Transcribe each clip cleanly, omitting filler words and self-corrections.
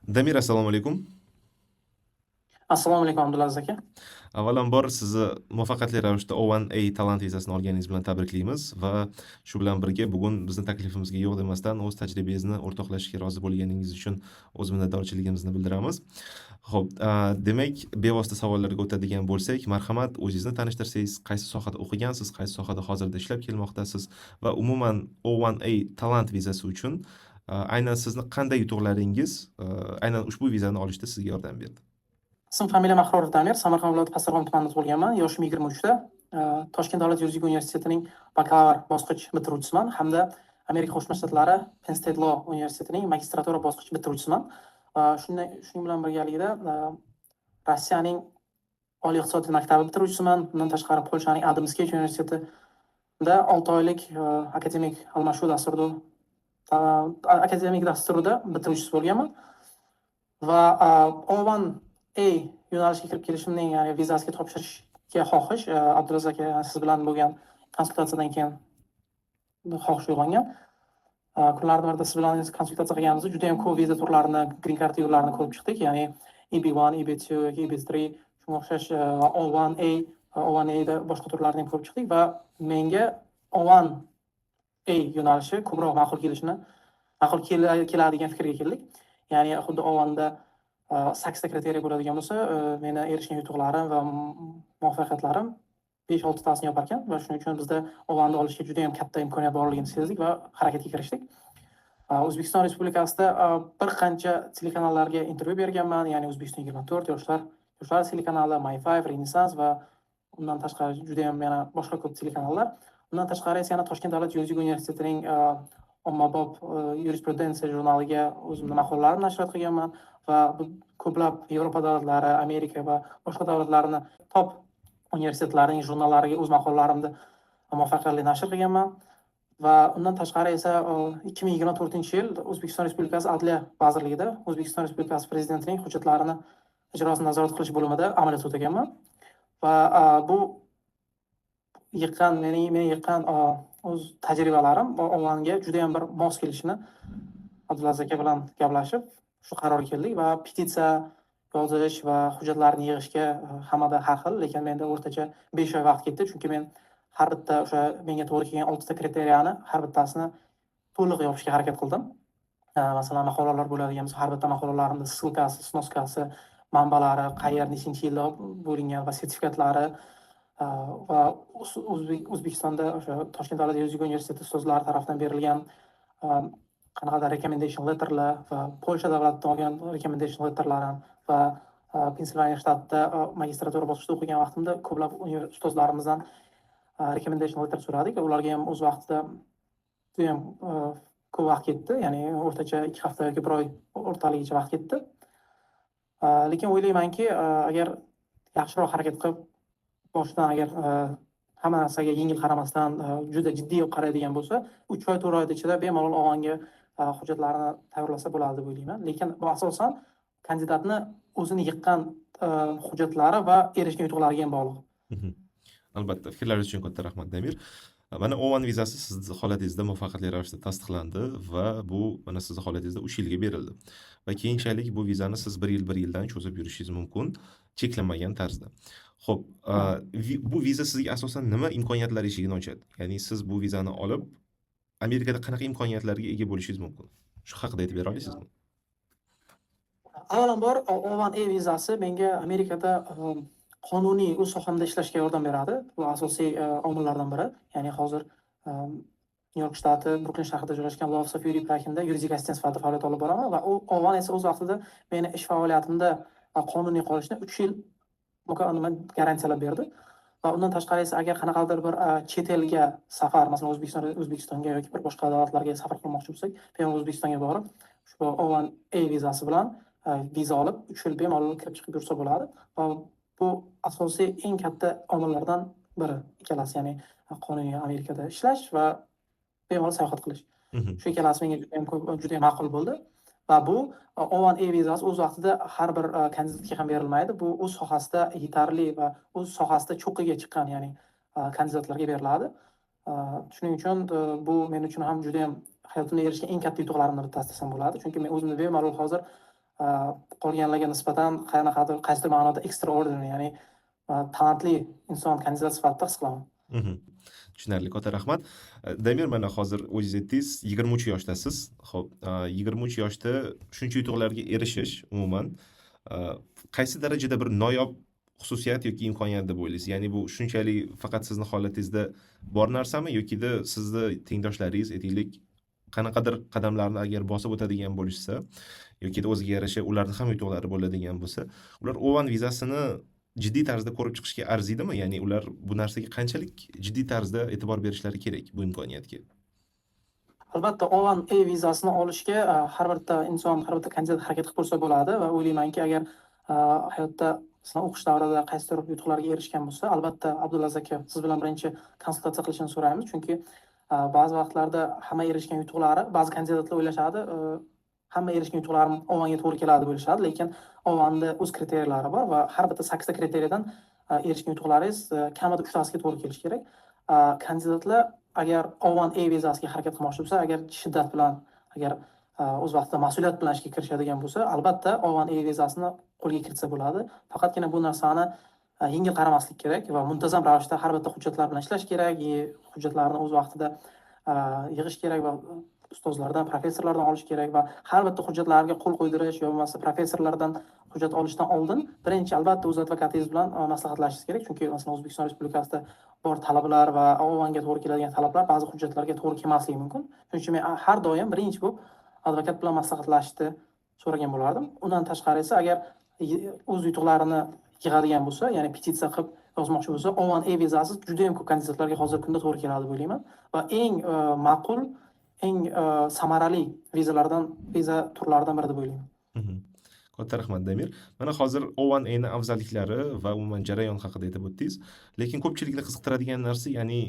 Damir, assalomu alaykum. Assalomu alaykum Abdulaziz aka. Avvalambor sizni muvaffaqiyatli ravishda O1A talant vizasini olganingiz bilan tabriklaymiz va shu bilan birga bugun bizni taklifimizga yo'q demasdan o'z tajribangizni o'rtoqlashishga rozi bo'lganingiz uchun o'z minnatdorchiligimizni bildiramiz. Xo'p, demak, bevosita savollarga o'tadigan bo'lsak, marhamat, o'zingizni tanishtirsangiz, qaysi sohada o'qigansiz, qaysi sohada hozirda ishlab kelmoqdasiz va umuman O1A talant vizasi uchun aynan sizni qanday yutuqlaringiz aynan ushbu vizani olishda sizga yordam berdi? Ismim familiyam Ahrorov Damir, Samarqand viloyati Pastdarg'om tumanida tug'ilganman. Yoshim 23 da. Toshkent davlat yuridik universitetining bakalavr bosqich bitiruvchisiman hamda Amerika Qo'shma Shtatlari Penn State Law universitetining magistratura bosqich bitiruvchisiman. Shuning bilan birgalikda Rossiyaning oliy iqtisodiyot maktabi bitiruvchisiman. Bundan tashqari Polshaning Adamskiy universitetida 6 oylik akademik almashuv dasturida bitiruvchisi bo'lganman va O1A yo'nalishiga kirib kelishimning, ya'ni vizasiga topshirishga xohish Abdulaziz aka siz bilan bo'lgan konsultatsiyadan keyin xohish uyg'ongan. Kunlardan birida siz bilan konsultatsiya qilganimizda juda ham ko'p viza turlarini, green card yo'llarini ko'rib chiqdik. Ya'ni EB1, EB2 yoki EB3 shunga o'xshash O1A, O1A da boshqa turlarni ham ko'rib chiqdik va menga O1A yo'nalishi ko'proq ma'qul keladigan fikrga keldik. Ya'ni xuddi O1 da 8 ta kriteriya bo'ladigan bo'lsa, meni erishgan yutuqlarim va muvaffaqiyatlarim 5-6 tasini yopar ekan va shuning uchun bizda O1 da olishga juda ham katta imkoniyat borligini sezdik va harakatga kirishdik. O'zbekiston Respublikasida bir qancha telekanallarga intervyu berganman, ya'ni O'zbekiston 24, yoshlar telekanali, My5, Renaissance va undan tashqari juda ham yana boshqa ko'p telekanallar. Undan tashqari esa yana Toshkent davlat yuridik universitetining ommabop yurisprudensiya jurnaliga o'zimning maqolalarimni nashriyot qilganman va ko'plab Yevropa davlatlari, Amerika va boshqa davlatlarning top universitetlarining jurnallariga o'z maqolalarimni muvaffaqiyatli nashr qilganman va undan tashqari esa 2024-yil O'zbekiston Respublikasi Adliya vazirligida O'zbekiston Respublikasi prezidentining hujjatlarini ijrosini nazorat qilish bo'limida amaliyot o'taganman va bu meni yiqqan o'z tajribalarim O1ga juda ham bir mos kelishini Abdulaziz aka bilan gaplashib shu qarorga keldik va petitsiya yozish va hujjatlarni yig'ishga hammada har xil, lekin menda o'rtacha 5 oy vaqt ketdi, chunki men har bitta o'sha menga to'g'ri kelgan 6 ta kriteriyani har bittasini to'liq yopishga harakat qildim. Masalan, maqolalar bo'ladigan bo'lsa, har bitta maqolalarimda ssilkasi, snoskasi, manbalari, qayerda nechinchi yilda bo'lingan va sertifikatlari va O'zbekistonda o'sha Toshkent davlat yuridik universiteti ustozlari tomonidan berilgan qanaqadir recommendation letterlar va Polsha davlatidan olgan recommendation letterlarim va Pensilvaniya shtatida magistratura bosqichida o'qigan vaqtimda ko'plab ustozlarimizdan recommendation letter so'radik. Ularga ham o'z vaqtida juda ham ko'p vaqt ketdi, ya'ni o'rtacha 2 hafta yoki 1 oy o'rtaligicha vaqt ketdi. Lekin o'ylaymanki, agar yaxshiroq harakat qilib boshidan agar hamma narsaga yengil qaramasdan juda jiddiy qaraydigan bo'lsa, 3 oy 4 oyda ichida bemalol O1ga hujjatlarini tayyorlasa bo'ladi deb o'ylayman. Lekin bu asosan kandidatni o'zini yiqqan hujjatlari va erishgan yutuqlariga ham bog'liq. Albatta, fikrlaringiz uchun katta rahmat, Damir. Mana O1 vizasi sizni holatingizda muvaffaqiyatli ravishda tasdiqlandi va bu mana sizni holatingizda 3 yilga berildi. Va keyinchalik bu vizani siz 1 yildan cho'zib yurishingiz mumkin, cheklanmagan tarzda. Xo'p, bu viza sizga asosan nima imkoniyatlar eshigini ochadi? Ya'ni siz bu vizani olib Amerikada qanaqa imkoniyatlarga ega bo'lishingiz mumkin? Shu haqida aytib bera olasizmi? Avvalambor O1A vizasi menga Amerikada qonuniy o'z sohamda ishlashga yordam beradi. Bu asosiy omillardan biri. Ya'ni hozir Nyu-York shtati Bruklin shahrida joylashgan Law of Fury Parkida yuridik assistent sifatida faoliyat olib boraman va O1 esa o'z vaqtida meni ish faoliyatimda qonuniy qolishni 3 yil garantiyalab berdi. Va undan tashqari esa agar qanaqadir bir chet elga safar, masalan O'zbekistonga yoki bir boshqa davlatlarga safar qilmoqchi bo'lsak, bemalol O'zbekistonga borib, shu O1A vizasi bilan viza olib 3 yil bemalol kirib chiqib yursa bo'ladi. Va bu asosiy eng katta omillardan biri ikkalasi, ya'ni qonuniy Amerikada ishlash va bemalol sayohat qilish. Shu ikkalasi menga juda ham ma'qul bo'ldi. Va bu O1A vizasi o'z vaqtida har bir kandidatga ham berilmaydi. Bu o'z sohasida yetarli va o'z sohasida cho'qqiga chiqqan, ya'ni kandidatlarga beriladi. Shuning uchun bu men uchun ham juda ham hayotimda erishgan eng katta yutuqlarimdan bittasi desam bo'ladi. Chunki men o'zimni bemalol hozir qolganlarga nisbatan qanaqadir qaysidir ma'noda extraordinary, ya'ni talantli inson kandidat sifatida his qilaman. Mhm. Tushunarli, katta rahmat. Damir, mana hozir o'zingiz aytdingiz, 23 yoshdasiz. Xo'p, 23 yoshda shuncha yutuqlarga erishish umuman qaysi darajada bir noyob xususiyat yoki imkoniyat deb o'ylaysiz? Ya'ni bu shunchalik faqat sizni holatingizda bor narsami yoki-da sizni tengdoshlaringiz, aytaylik, qanaqadir qadamlarni agar bosib o'tadigan bo'lishsa yoki o'ziga yarasha ularni ham yutuqlari bo'ladigan bo'lsa, ular O1 vizasini jiddiy tarzda ko'rib chiqishga arziydimi? Ya'ni ular bu narsaga qanchalik jiddiy tarzda e'tibor berishlari kerak bu imkoniyatga? Albatta, O1A vizasini olishga har bitta inson, har bitta kandidat harakat qilib ko'rsa bo'ladi va o'ylaymanki, agar hayotda sizlar o'qish davrida qaysidir yutuqlarga erishgan bo'lsa, albatta Abdulaziz aka, siz bilan birinchi konsultatsiya qilishni so'raymiz, chunki ba'zi vaqtlarda hamma erishgan yutuqlari, ba'zi kandidatlar o'ylashadi, hamma erishgan yutuqlarim O1ga to'g'ri keladi deb o'ylashadi, lekin O1da o'z kriteriylari bor va har bitta 8 ta kriteriyadan erishgan yutuqlaringiz kamida 3 tasiga to'g'ri kelishi kerak. Kandidatlar agar O1A vizasiga harakat qilmoqchi bo'lsa, agar shiddat bilan, agar o'z vaqtida mas'uliyat bilan ishga kirishadigan bo'lsa, albatta O1A vizasini qo'lga kiritsa bo'ladi. Faqatgina bu narsani yengil qaramaslik kerak va muntazam ravishda har bitta hujjatlar bilan ishlash kerak, hujjatlarni o'z vaqtida yig'ish kerak va ustozlardan, professorlardan olish kerak va har bitta hujjatlarga qo'l qo'ydirish yoki bo'lmasa professorlardan hujjat olishdan oldin birinchi albatta o'z advokatingiz bilan maslahatlashishingiz kerak, chunki masalan O'zbekiston Respublikasida bor talablar va O1ga to'g'ri keladigan talablar ba'zi hujjatlarga to'g'ri kelmasligi mumkin. Shuning uchun men har doim birinchi bo'lib advokat bilan maslahatlashishni so'ragan bo'lardim. Undan tashqari esa agar o'z yutuqlarini yig'adigan bo'lsa, ya'ni petitsiya qilib yozmoqchi bo'lsa, O1A vizasi juda ham ko'p kandidatlarga hozirgi kunda to'g'ri keladi deb o'ylayman va eng ma'qul, eng samarali viza turlaridan biri deb o'ylayman. Katta rahmat Damir. Mana hozir O1A ni afzalliklari va umuman jarayon haqida aytib o'tdingiz. Lekin ko'pchilikni qiziqtiradigan narsa, ya'ni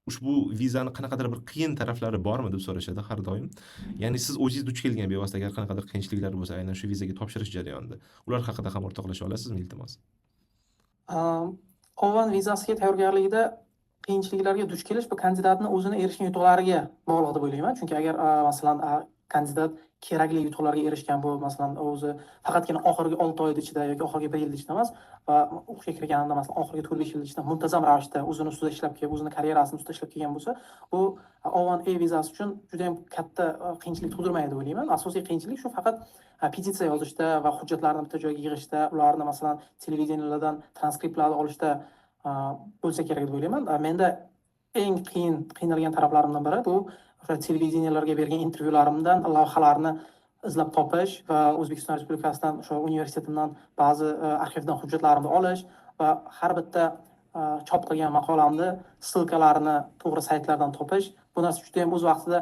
ushbu vizani qanaqadir bir qiyin taraflari bormi deb so'rashadi har doim. Ya'ni siz o'zingiz duch kelgan bevosita agar qanaqadir qiyinchiliklar bo'lsa, aynan shu vizaga topshirish jarayonida, ular haqida ham o'rtoqlasha olasizmi, iltimos? O1 vizasiga tayyorgarligida qiyinchiliklarga duch kelish bu kandidatni o'zini erishgan yutuqlariga bog'liq deb o'ylayman. Chunki agar masalan kandidat kerakli yutuqlarga erishgan bu, masalan o'zi faqatgina oxirgi 6 oy ichida yoki oxirgi 1 yil ichida emas va o'qishga kirganida masalan oxirgi 4-5 yil ichida muntazam ravishda o'zini ustida ishlab kelib, o'zini karyerasini ustida ishlab kelgan bo'lsa, bu O1A vizasi uchun juda ham katta qiyinchilik tug'dirmaydi deb o'ylayman. Asosiy qiyinchilik shu faqat petitsiya yozishda va hujjatlarni bitta joyga yig'ishda, ularni masalan televideniyalardan transkriptlarni olishda bo'lsa kerak deb o'ylayman. Menda eng qiynalgan taraflarimdan biri bu o'sha televideniyalarga bergan intervyularimdan lavhalarni izlab topish va O'zbekiston Respublikasidan, o'sha universitetimdan ba'zi arxivdan hujjatlarimni olish va har bitta chop qilgan maqolamni ssilkalarini to'g'ri saytlardan topish. Bu narsa juda ham o'z vaqtida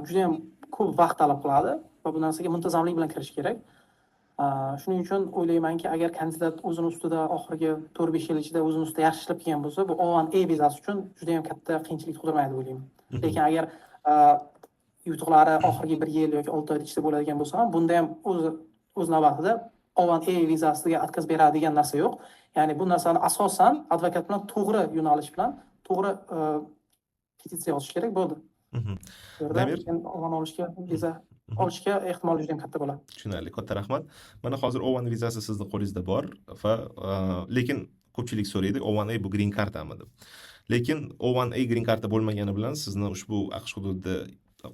juda ham ko'p vaqt talab qiladi va bu narsaga muntazamlik bilan kirish kerak. Shuning uchun o'ylaymanki, agar kandidat o'zini ustida oxirgi 4-5 yil ichida o'zini ustida yaxshi ishlab kelgan bo'lsa, bu O1A vizasi uchun juda ham katta qiyinchilik tug'dirmaydi deb o'ylayman. Lekin agar yutuqlari oxirgi 1 yil yoki 6 oy ichida bo'ladigan bo'lsa ham, bunda ham o'z navbatida O1A vizasiga отказ beradigan narsa yo'q. Ya'ni bu narsani asosan advokat bilan to'g'ri yo'nalish bilan to'g'ri petitsiya yozish kerak bo'ldi. Damir, O1 olishga viza olishga ehtimol juda ham katta bo'ladi. Tushunarli, katta rahmat. Mana hozir O1 vizasi sizning qo'lingizda bor va lekin ko'pchilik so'raydi, O1A bu green kartami deb. Lekin O1A green karta bo'lmagani bilan sizni ushbu AQSh hududida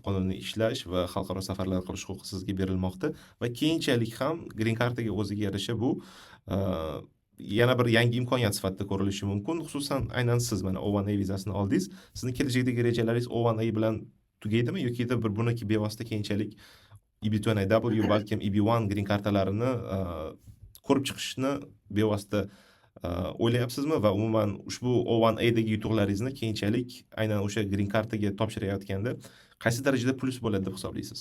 qonuniy ishlash va xalqaro safarlar qilish huquqi sizga berilmoqda va keyinchalik ham green kartaga o'ziga yarasha bu yana bir yangi imkoniyat sifatida ko'rilishi mumkin. Xususan aynan siz mana O1A vizasini oldingiz. Sizning kelajakdagi rejalaringiz O1A bilan tugaydimi yoki bir buniki bevosita keyinchalik EB2NIW balkim EB1 green kartalarini ko'rib chiqishni bevosita o'ylayapsizmi va umuman ushbu O1A'dagi yutuqlaringizni keyinchalik aynan o'sha green kartaga topshirayotganda qaysi darajada plus bo'ladi deb hisoblaysiz?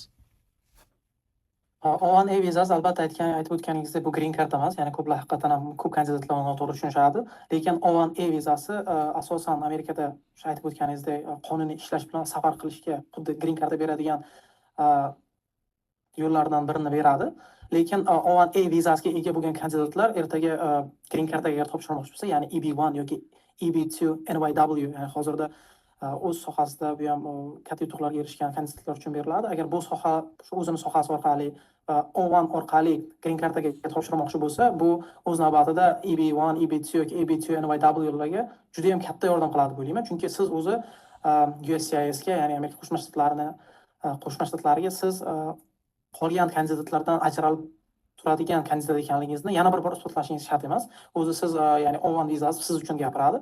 O1A vizasi albatta aytib o'tganingizdek bu green karta emas, ya'ni ko'plar haqiqatan ham ko'p kandidatlar noto'g'ri tushunishadi. Lekin O1A vizasi asosan Amerikada o'sha aytib o'tganingizdek qonuniy ishlash bilan safar qilishga xuddi green karta beradigan yo'llardan birini beradi. Lekin O1A vizasiga ega bo'lgan kandidatlar ertaga green kartaga topshirmoqchi bo'lsa, ya'ni EB1 yoki EB2 NYW, ya'ni hozirda o'z sohasida bu ham katta yutuqlarga erishgan kandidatlar uchun beriladi. Agar bu soha shu o'zini sohasi orqali O1 orqali green kartaga topshirmoqchi bo'lsa, bu o'z navbatida EB1, EB2 yoki EB2 NYW'larga juda ham katta yordam qiladi deb o'ylayman. Chunki siz o'zi USCISga, ya'ni Amerika Qo'shma Shtatlariga siz qolgan kandidatlardan ajralib turadigan kandidat ekanligingizni yana bir bor isbotlashingiz shart emas. O'zi siz ya'ni O1 vizasi siz uchun gapiradi.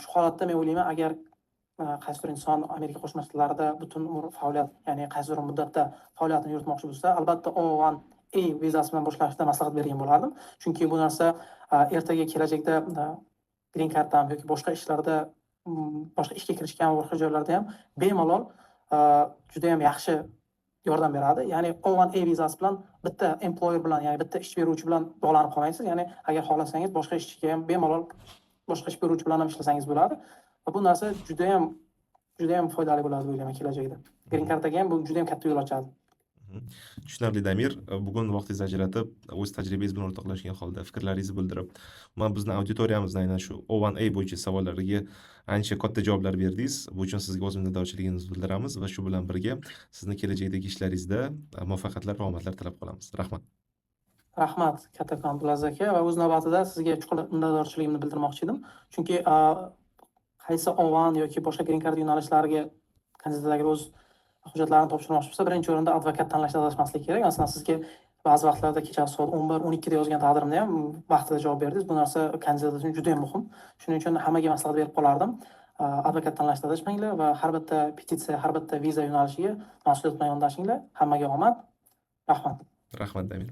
Shu holatda men o'ylayman, agar qaysidir inson Amerika Qo'shma Shtatlarida butun umr faoliyat, ya'ni qaysidir muddatda faoliyatini yuritmoqchi bo'lsa, albatta O1A vizasi bilan boshlashda maslahat bergan bo'lardim. Chunki bu narsa ertaga kelajakda green kartam yoki boshqa ishlarda boshqa ishga kirishgan boshqa joylarda ham bemalol juda ham yaxshi yordam beradi. Ya'ni O1A vizasi bilan bitta employer bilan, ya'ni bitta ish beruvchi bilan bog'lanib qolmaysiz. Ya'ni agar xohlasangiz boshqa ishga ham bemalol boshqa ish beruvchi bilan ham ishlasangiz bo'ladi. Va bu narsa juda ham foydali bo'ladi deb o'ylayman kelajakda. Green kartaga ham bu juda ham katta yo'l ochadi. Tushunarli Damir, bugun vaqtingizni ajratib, o'z tajribingiz bilan o'rtoqlashgan holda fikrlaringizni bildirib, bizni auditoriyamizni aynan shu O1A bo'yicha savollariga ancha katta javoblar berdingiz. Bu uchun sizga o'z minnatdorchiligimizni bildiramiz va shu bilan birga sizni kelajakdagi ishlaringizda muvaffaqiyatlar va omadlar tilab qolamiz. Rahmat. Rahmat kattakon Abdulaziz aka, va o'z navbatida sizga chuqur minnatdorchiligimni bildirmoqchi edim. Chunki qaysi O1 yoki boshqa green card yo'nalishlariga kandidatlar o'z hujjatlarini topshirmoqchi bo'lsa, birinchi o'rinda advokat tanlashda adashmaslik kerak. Masalan, sizga ba'zi vaqtlarda kechasi soat 11-12 da yozgan taqdirimda ham vaqtida javob berdingiz. Bu narsa kandidat uchun juda ham muhim. Shuning uchun hammaga maslahat berib qolardim. Advokat tanlashda adashmanglar va har bitta petitsiya, har bitta viza yo'nalishiga mas'uliyat bilan yondashinglar. Hammaga omad. Rahmat. Rahmat Damir.